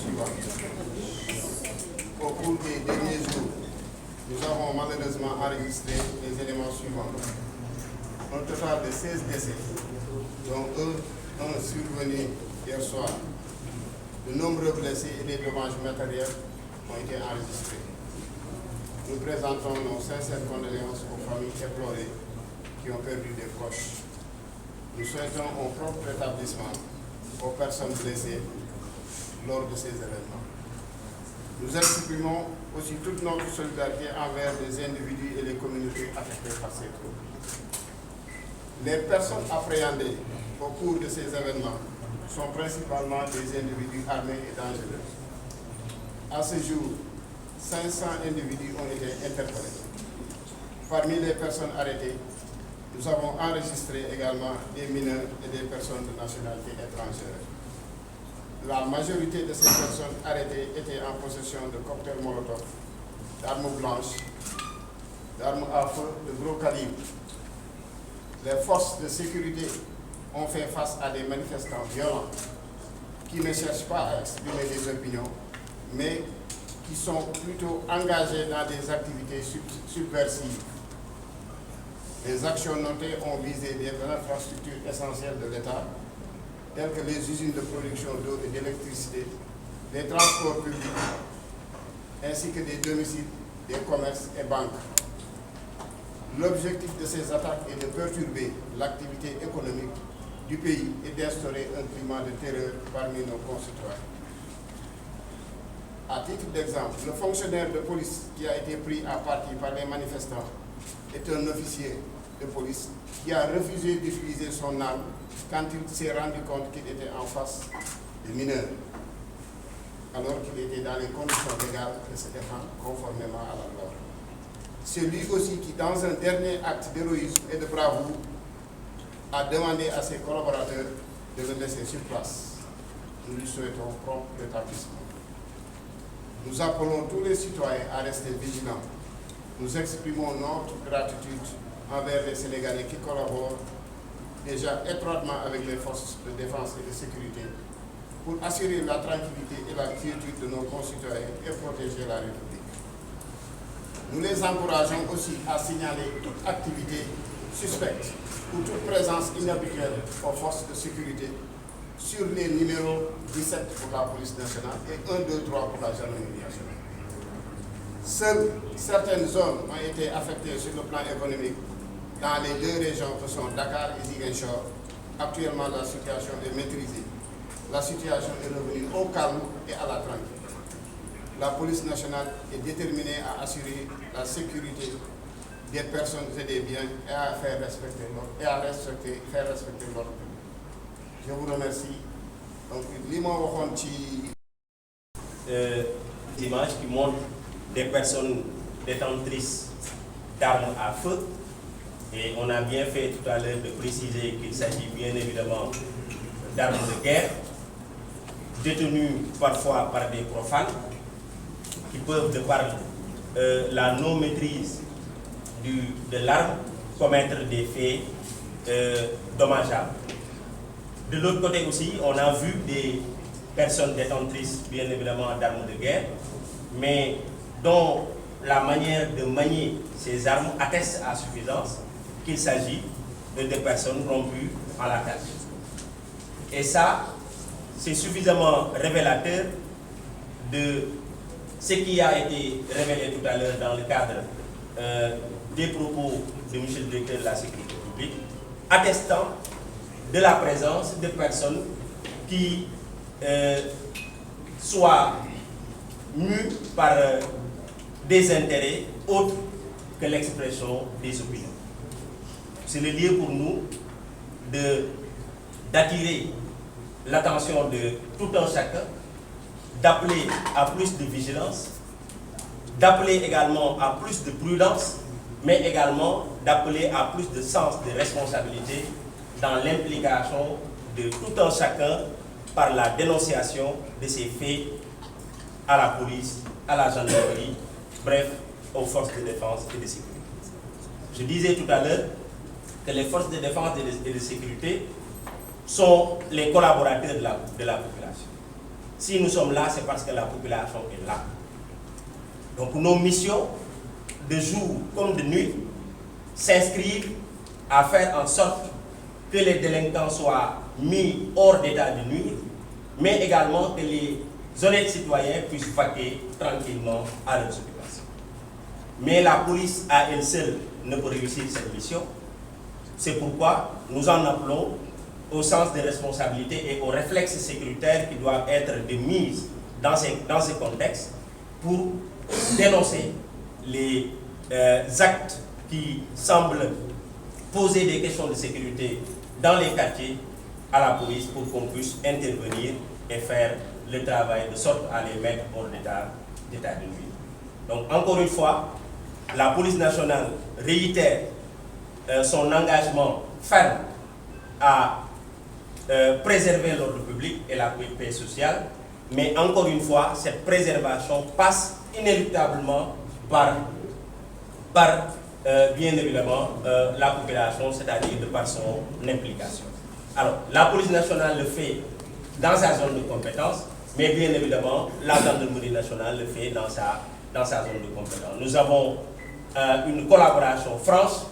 suivantes. Au cours des derniers jours, nous avons malheureusement enregistré les éléments suivants. Un total de 16 décès, dont un survenu hier soir. De nombreux blessés et des dommages matériels ont été enregistrés. Nous présentons nos sincères condoléances aux familles éplorées qui ont perdu des proches. Nous souhaitons un propre rétablissement aux personnes blessées lors de ces événements. Nous exprimons aussi toute notre solidarité envers les individus et les communautés affectées par ces troubles. Les personnes appréhendées au cours de ces événements sont principalement des individus armés et dangereux. À ce jour, 500 individus ont été interpellés. Parmi les personnes arrêtées, nous avons enregistré également des mineurs et des personnes de nationalité étrangère. La majorité de ces personnes arrêtées étaient en possession de cocktails Molotov, d'armes blanches, d'armes à feu de gros calibre. Les forces de sécurité ont fait face à des manifestants violents qui ne cherchent pas à exprimer des opinions, mais qui sont plutôt engagés dans des activités subversives. Les actions notées ont visé des infrastructures essentielles de l'État, telles que les usines de production d'eau et d'électricité, les transports publics, ainsi que des domiciles, des commerces et banques. L'objectif de ces attaques est de perturber l'activité économique du pays et d'instaurer un climat de terreur parmi nos concitoyens. À titre d'exemple, le fonctionnaire de police qui a été pris à partie par les manifestants est un officier de police qui a refusé d'utiliser son arme quand il s'est rendu compte qu'il était en face des mineurs, alors qu'il était dans les conditions légales de se défendre conformément à la loi. C'est lui aussi qui, dans un dernier acte d'héroïsme et de bravoure, a demandé à ses collaborateurs de le laisser sur place. Nous lui souhaitons prompt rétablissement. Nous appelons tous les citoyens à rester vigilants. Nous exprimons notre gratitude envers les Sénégalais qui collaborent déjà étroitement avec les forces de défense et de sécurité pour assurer la tranquillité et la quiétude de nos concitoyens et protéger la République. Nous les encourageons aussi à signaler toute activité suspecte ou toute présence inhabituelle aux forces de sécurité sur les numéros 17 pour la police nationale et 1, 2, 3 pour la gendarmerie nationale. Seules certaines zones ont été affectées sur le plan économique dans les deux régions que sont Dakar et Ziguinchor. Actuellement, la situation est maîtrisée. La situation est revenue au calme et à la tranquillité. La police nationale est déterminée à assurer la sécurité des personnes et des biens et à faire respecter l'ordre public. Je vous remercie. Donc, images qui montrent des personnes détentrices d'armes à feu. Et on a bien fait tout à l'heure de préciser qu'il s'agit bien évidemment d'armes de guerre, détenues parfois par des profanes, qui peuvent, de par la non-maîtrise de l'arme, commettre des faits dommageables. De l'autre côté aussi, on a vu des personnes détentrices, bien évidemment, d'armes de guerre, mais dont la manière de manier ces armes atteste à suffisance qu'il s'agit de des personnes rompues à la tâche. Et ça, c'est suffisamment révélateur de ce qui a été révélé tout à l'heure dans le cadre des propos de M. le directeur de la sécurité publique, attestant de la présence de personnes qui soient mues par des intérêts autres que l'expression des opinions. C'est le lieu pour nous d'attirer l'attention de tout un chacun, d'appeler à plus de vigilance, d'appeler également à plus de prudence, mais également d'appeler à plus de sens de responsabilité dans l'implication de tout un chacun par la dénonciation de ces faits à la police, à la gendarmerie, bref, aux forces de défense et de sécurité. Je disais tout à l'heure que les forces de défense et de sécurité sont les collaborateurs de la population. Si nous sommes là, c'est parce que la population est là. Donc nos missions, de jour comme de nuit, s'inscrivent à faire en sorte que les délinquants soient mis hors d'état de nuire, mais également que les honnêtes citoyens puissent vaquer tranquillement à leurs occupations. Mais la police à elle seule ne peut réussir cette mission. C'est pourquoi nous en appelons au sens des responsabilités et aux réflexes sécuritaires qui doivent être de mise dans ces contextes pour dénoncer les actes qui semblent poser des questions de sécurité dans les quartiers à la police pour qu'on puisse intervenir et faire le travail de sorte à les mettre hors d'état de nuire. Donc encore une fois, la police nationale réitère son engagement ferme à préserver l'ordre public et la paix sociale, mais encore une fois, cette préservation passe inéluctablement par bien évidemment la population, c'est-à-dire de par son implication. Alors, la police nationale le fait dans sa zone de compétence, mais bien évidemment, la gendarmerie nationale le fait dans sa zone de compétence. Nous avons une collaboration franche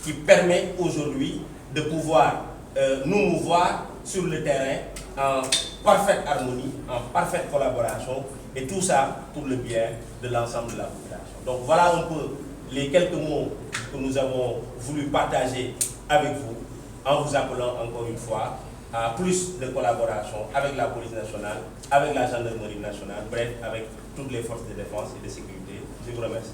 qui permet aujourd'hui de pouvoir nous mouvoir sur le terrain en parfaite harmonie, en parfaite collaboration, et tout ça pour le bien de l'ensemble de la population. Donc voilà un peu les quelques mots que nous avons voulu partager avec vous, en vous appelant encore une fois à plus de collaboration avec la police nationale, avec la gendarmerie nationale, bref, avec toutes les forces de défense et de sécurité. Je vous remercie.